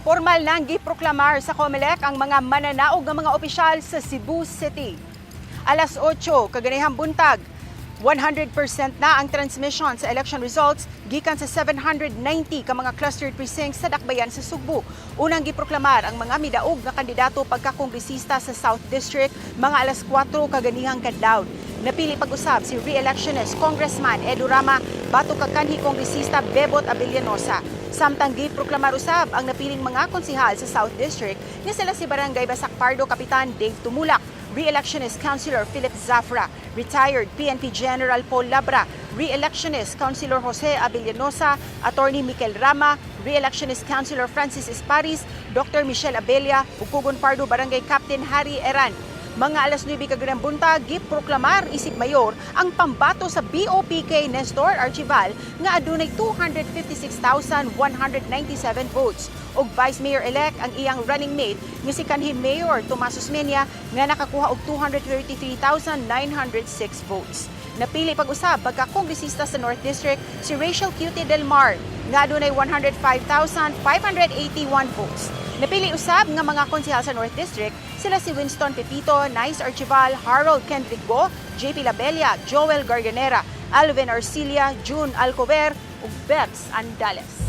Pormal nang gi-proklamar sa COMELEC ang mga mananaog ng mga opisyal sa Cebu City. Alas 8, kaganihang buntag, 100% na ang transmission sa election results gikan sa 790 ka mga clustered precincts sa dakbayan sa Sugbo. Unang giproklamar ang mga midaug na kandidato pagka-kongresista sa South District mga alas 4 kaganihang kadlaw. Napili pag-usab si re-electionist Congressman Edu Rama batok ka kanhi kongresista Bebot Abellanosa. Samtang giproklamar usab ang napiling mga konsihal sa South District ni sila si Barangay Basak Pardo Kapitan Dave Tumulak, re-electionist Councilor Philip Zafra, retired PNP General Paul Labra, re-electionist Councilor Jose Abellanosa, Attorney Mikel Rama, re-electionist Councilor Francis Esparis, Dr. Michelle Abella, Upugon Pardo Barangay Captain Harry Eran. Mga alas 9 kaganang buntag, giproklamar isip mayor ang pambato sa BOPK Archival nga adunay 256,197 votes ug Vice Mayor-elect ang iyang running mate nga si kanhi Mayor Tomas Osmeña nga nakakuha og 233,906 votes. Napili pag-usab pagka-kongresista sa North District si Rachel Cutie Del Mar nga adunay 105,581 votes. Napili usab nga mga konsehal sa North District sila si Winston Pepito, Nice Archival, Harold Kendrick Go, JP Labella, Joel Garganera, Alvin Arcilia, June Alcover ug Bex Andales.